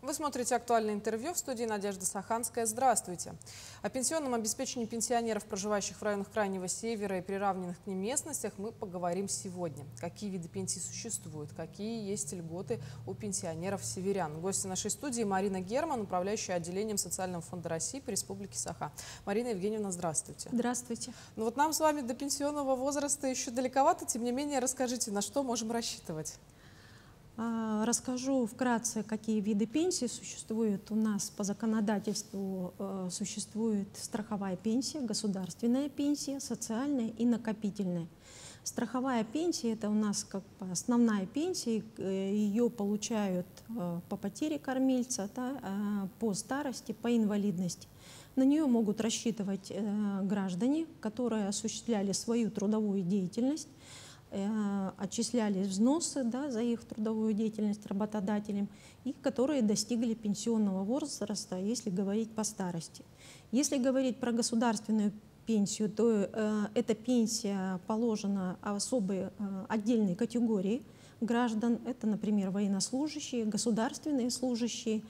Вы смотрите «Актуальное интервью», в студии Надежда Саханская. Здравствуйте. О пенсионном обеспечении пенсионеров, проживающих в районах Крайнего Севера и приравненных к ним местностях, мы поговорим сегодня. Какие виды пенсий существуют, какие есть льготы у пенсионеров-северян. Гости нашей студии Марина Герман, управляющая отделением Социального фонда России по Республике Саха. Марина Евгеньевна, здравствуйте. Здравствуйте. Ну вот нам с вами до пенсионного возраста еще далековато, тем не менее расскажите, на что можем рассчитывать? Расскажу вкратце, какие виды пенсий существуют. У нас по законодательству существует страховая пенсия, государственная пенсия, социальная и накопительная. Страховая пенсия – это у нас как бы основная пенсия, ее получают по потере кормильца, по старости, по инвалидности. На нее могут рассчитывать граждане, которые осуществляли свою трудовую деятельность, отчислялись взносы за их трудовую деятельность работодателям и которые достигли пенсионного возраста, если говорить по старости. Если говорить про государственную пенсию, то эта пенсия положена особой отдельной категории граждан. Это, например, военнослужащие, государственные служащие,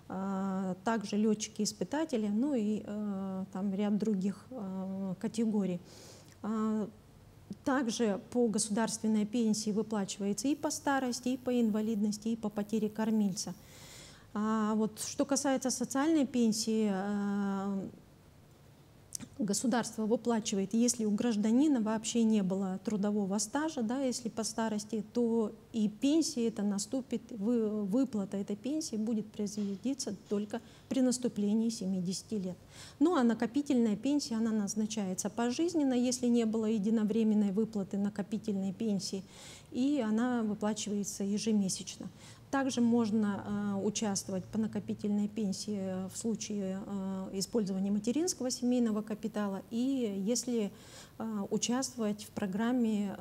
также летчики-испытатели, ну и там ряд других категорий. Также по государственной пенсии выплачивается и по старости, и по инвалидности, и по потере кормильца. Вот что касается социальной пенсии, государство выплачивает, если у гражданина вообще не было трудового стажа, если по старости, то и пенсия это наступит, выплата этой пенсии будет производиться только при наступлении 70 лет. Ну а накопительная пенсия, она назначается пожизненно, если не было единовременной выплаты накопительной пенсии, и она выплачивается ежемесячно. Также можно участвовать по накопительной пенсии в случае использования материнского семейного капитала и если участвовать в программе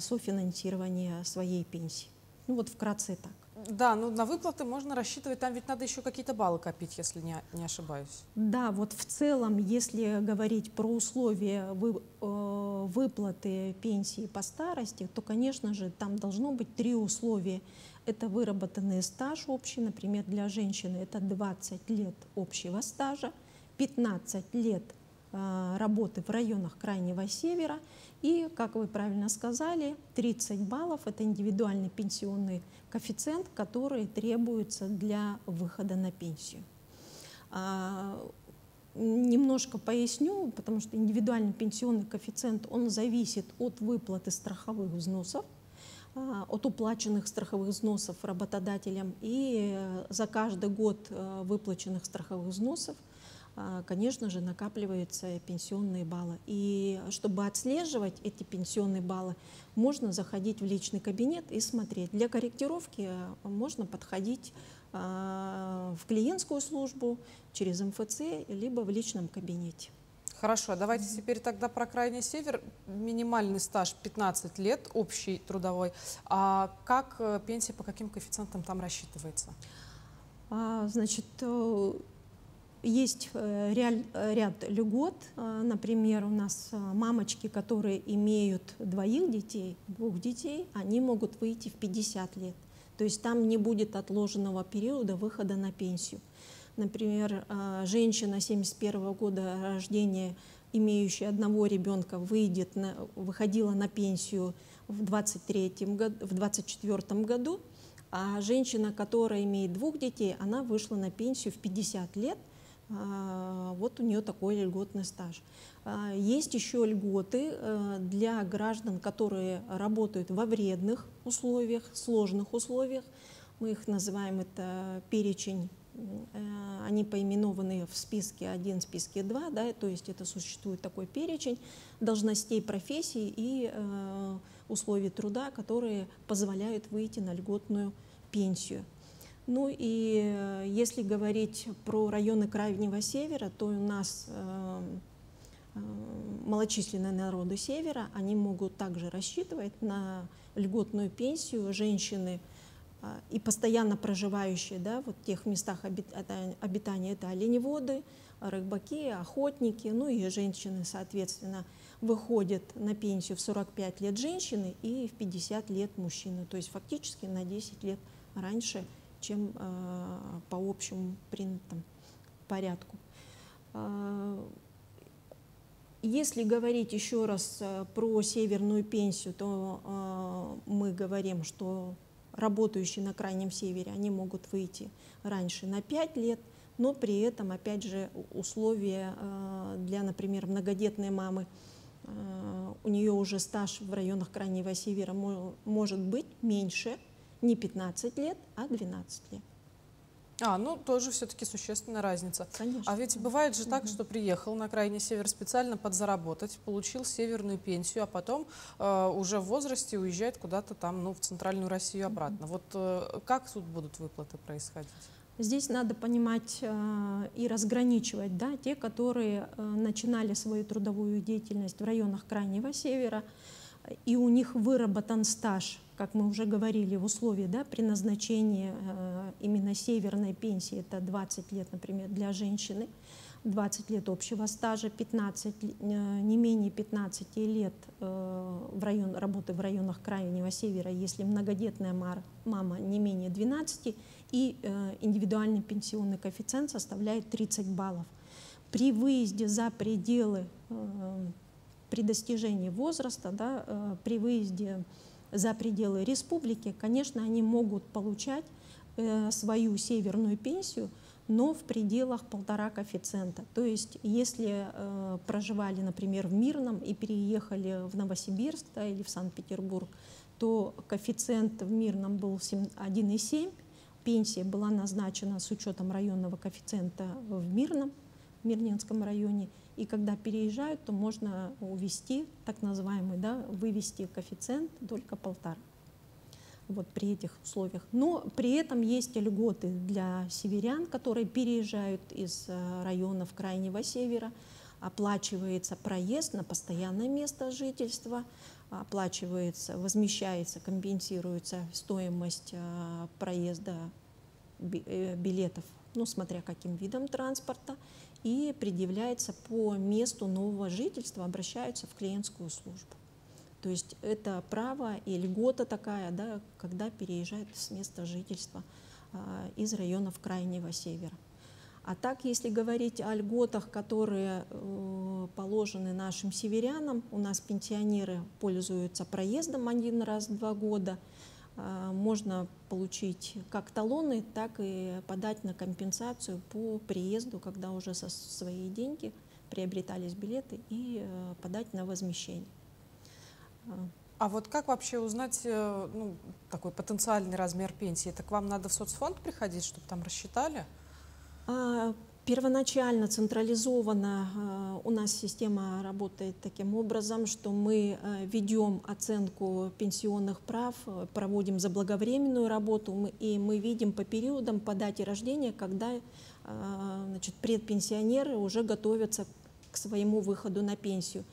софинансирования своей пенсии. Ну вот вкратце так. Да, ну на выплаты можно рассчитывать, там ведь надо еще какие-то баллы копить, если не ошибаюсь. Да, вот в целом, если говорить про условия выплаты пенсии по старости, то, конечно же, там должно быть 3 условия. Это выработанный стаж общий, например, для женщины это 20 лет общего стажа, 15 лет работы в районах Крайнего Севера и, как вы правильно сказали, 30 баллов – это индивидуальный пенсионный коэффициент, который требуется для выхода на пенсию. Немножко поясню, потому что индивидуальный пенсионный коэффициент, он зависит от выплаты страховых взносов, от уплаченных страховых взносов работодателям, и за каждый год выплаченных страховых взносов, конечно же, накапливаются пенсионные баллы. И чтобы отслеживать эти пенсионные баллы, можно заходить в личный кабинет и смотреть. Для корректировки можно подходить в клиентскую службу через МФЦ, либо в личном кабинете. Хорошо, давайте теперь тогда про Крайний Север. Минимальный стаж 15 лет, общий трудовой. А как пенсия, по каким коэффициентам там рассчитывается? Значит, есть ряд льгот. Например, у нас мамочки, которые имеют 2 детей, они могут выйти в 50 лет. То есть там не будет отложенного периода выхода на пенсию. Например, женщина 1971 года рождения, имеющая 1 ребенка, выходила на пенсию в 2024 году, а женщина, которая имеет 2 детей, она вышла на пенсию в 50 лет. Вот у нее такой льготный стаж. Есть еще льготы для граждан, которые работают во вредных условиях, сложных условиях. Мы их называем, это перечень, они поименованы в списке 1, в списке 2, то есть это существует такой перечень должностей, профессий и условий труда, которые позволяют выйти на льготную пенсию. Ну и если говорить про районы Крайнего Севера, то у нас малочисленные народы Севера, они могут также рассчитывать на льготную пенсию. Женщины и постоянно проживающие вот в тех местах обитания, это оленеводы, рыбаки, охотники, ну и женщины, соответственно, выходят на пенсию в 45 лет женщины и в 50 лет мужчины, то есть фактически на 10 лет раньше, чем по общему принятому порядку. Если говорить еще раз про северную пенсию, то мы говорим, что работающие на Крайнем Севере, они могут выйти раньше на 5 лет, но при этом, опять же, условия для, например, многодетной мамы, у нее уже стаж в районах Крайнего Севера может быть меньше, не 15 лет, а 12 лет. Ну тоже все-таки существенная разница. Конечно. А ведь бывает же так, что приехал на Крайний Север специально подзаработать, получил северную пенсию, а потом уже в возрасте уезжает куда-то там, в центральную Россию обратно. Вот как тут будут выплаты происходить? Здесь надо понимать и разграничивать, да, те, которые начинали свою трудовую деятельность в районах Крайнего Севера, и у них выработан стаж, как мы уже говорили, в условии, да, при назначении именно северной пенсии, это 20 лет, например, для женщины, 20 лет общего стажа, 15, не менее 15 лет работы в районах Крайнего Севера, если многодетная мама не менее 12, и индивидуальный пенсионный коэффициент составляет 30 баллов. При выезде за пределы, при достижении возраста, да, при выезде за пределы республики, конечно, они могут получать свою северную пенсию, но в пределах 1,5 коэффициента. То есть если проживали, например, в Мирном и переехали в Новосибирск, да, или в Санкт-Петербург, то коэффициент в Мирном был 1,7, пенсия была назначена с учетом районного коэффициента в Мирнинском районе, и когда переезжают, то можно увести, так называемый, да, вывести коэффициент только 1,5. Вот при этих условиях. Но при этом есть льготы для северян, которые переезжают из районов Крайнего Севера. Оплачивается проезд на постоянное место жительства, оплачивается, возмещается, компенсируется стоимость проезда билетов, смотря каким видом транспорта, и предъявляется по месту нового жительства, обращаются в клиентскую службу. То есть это право и льгота такая, да, когда переезжают с места жительства из районов Крайнего Севера. А так, если говорить о льготах, которые положены нашим северянам, у нас пенсионеры пользуются проездом 1 раз в 2 года, можно получить как талоны, так и подать на компенсацию по приезду, когда уже за свои деньги приобретались билеты, и подать на возмещение. А вот как вообще узнать такой потенциальный размер пенсии? Это к вам надо в соцфонд приходить, чтобы там рассчитали? Первоначально централизованно у нас система работает таким образом, что мы ведем оценку пенсионных прав, проводим заблаговременную работу, и мы видим по периодам, по дате рождения, когда предпенсионеры уже готовятся к своему выходу на пенсию.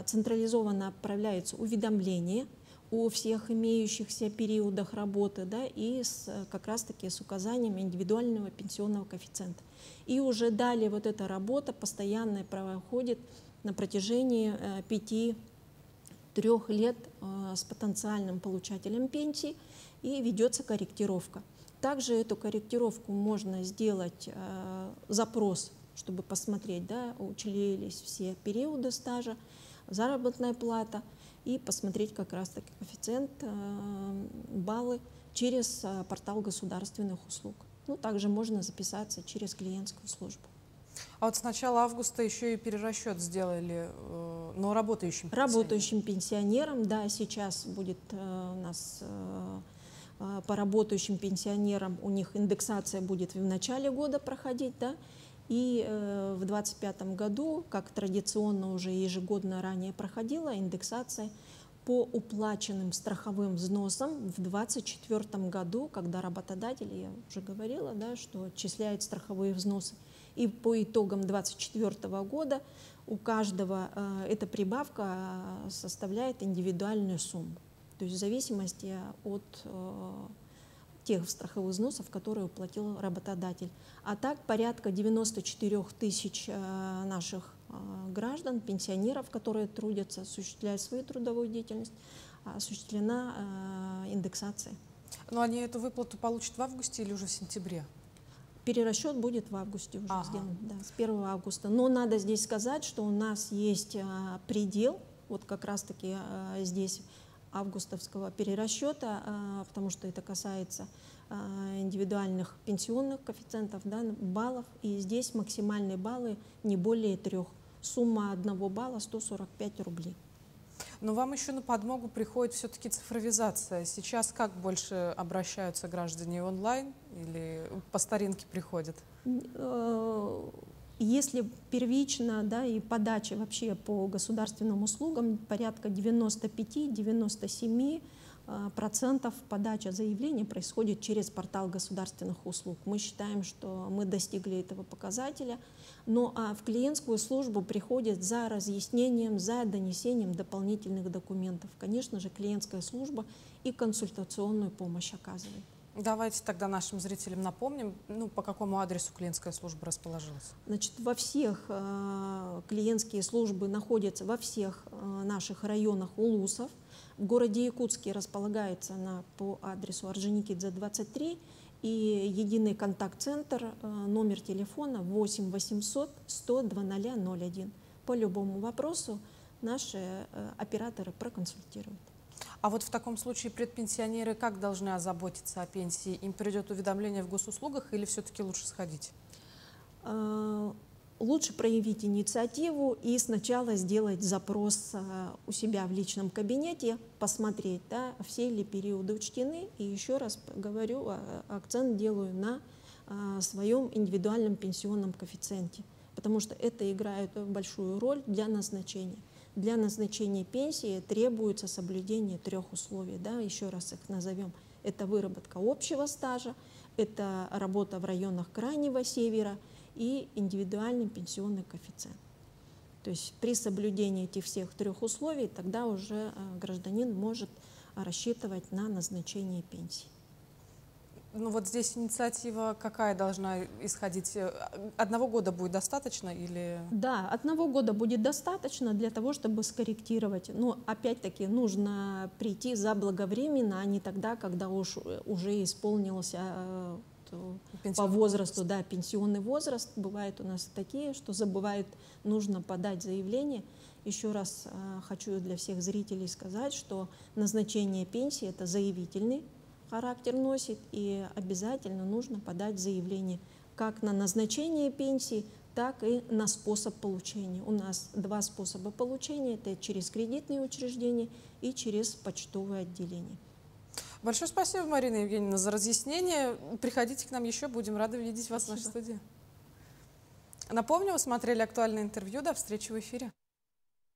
Централизованно отправляются уведомления о всех имеющихся периодах работы, да, и как раз-таки с указанием индивидуального пенсионного коэффициента. И уже далее вот эта работа постоянная проходит на протяжении 5-3 лет с потенциальным получателем пенсии, и ведется корректировка. Также эту корректировку можно сделать запрос, чтобы посмотреть, да, учлились все периоды стажа, заработная плата, и посмотреть как раз-таки коэффициент, баллы через портал государственных услуг. Также можно записаться через клиентскую службу. А вот с начала августа еще и перерасчет сделали, но работающим пенсионерам. Работающим пенсионерам, да, сейчас будет у нас по работающим пенсионерам, у них индексация будет в начале года проходить, да, и в 2025 году, как традиционно уже ежегодно ранее проходила, индексация по уплаченным страховым взносам в 2024 году, когда работодатель, я уже говорила, да, что отчисляет страховые взносы. И по итогам 2024 года у каждого эта прибавка составляет индивидуальную сумму. То есть в зависимости от тех страховых взносов, которые уплатил работодатель. А так порядка 94 тысяч наших граждан, пенсионеров, которые трудятся, осуществляют свою трудовую деятельность, осуществлена индексация. Но они эту выплату получат в августе или уже в сентябре? Перерасчет будет в августе уже сделан, да, с 1 августа. Но надо здесь сказать, что у нас есть предел, вот как раз-таки здесь августовского перерасчета, потому что это касается индивидуальных пенсионных коэффициентов, да, баллов, и здесь максимальные баллы не более 3. Сумма 1 балла 145 рублей. Но вам еще на подмогу приходит все-таки цифровизация. Сейчас как больше обращаются граждане, онлайн или по старинке приходят? Если первично, да, и подача вообще по государственным услугам, порядка 95-97% подача заявлений происходит через портал государственных услуг. Мы считаем, что мы достигли этого показателя. Но в клиентскую службу приходят за разъяснением, за донесением дополнительных документов. Конечно же, клиентская служба и консультационную помощь оказывает. Давайте тогда нашим зрителям напомним, по какому адресу клиентская служба расположилась. Значит, во всех клиентские службы находятся во всех наших районах улусов. В городе Якутске располагается она по адресу Орджоникидзе, 23, и единый контакт-центр, номер телефона 8 800 100 0001. По любому вопросу наши операторы проконсультируют. А вот в таком случае предпенсионеры как должны озаботиться о пенсии? Им придет уведомление в госуслугах или все-таки лучше сходить? Лучше проявить инициативу и сначала сделать запрос у себя в личном кабинете, посмотреть, да, все ли периоды учтены. И еще раз говорю, акцент делаю на своем индивидуальном пенсионном коэффициенте, потому что это играет большую роль для назначения. Для назначения пенсии требуется соблюдение 3 условий, да, еще раз их назовем. Это выработка общего стажа, это работа в районах Крайнего Севера и индивидуальный пенсионный коэффициент. То есть при соблюдении этих всех 3 условий тогда уже гражданин может рассчитывать на назначение пенсии. Ну вот здесь инициатива какая должна исходить? 1 года будет достаточно или… Да, 1 года будет достаточно для того, чтобы скорректировать. Но опять-таки нужно прийти заблаговременно, а не тогда, когда уже исполнился по возрасту, да, пенсионный возраст. Бывает у нас такие, что забывают, нужно подать заявление. Еще раз хочу для всех зрителей сказать, что назначение пенсии – это заявительный характер носит, и обязательно нужно подать заявление как на назначение пенсии, так и на способ получения. У нас 2 способа получения – это через кредитные учреждения и через почтовое отделение. Большое спасибо, Марина Евгеньевна, за разъяснение. Приходите к нам еще, будем рады видеть вас в нашей студии. Напомню, вы смотрели актуальное интервью. До встречи в эфире.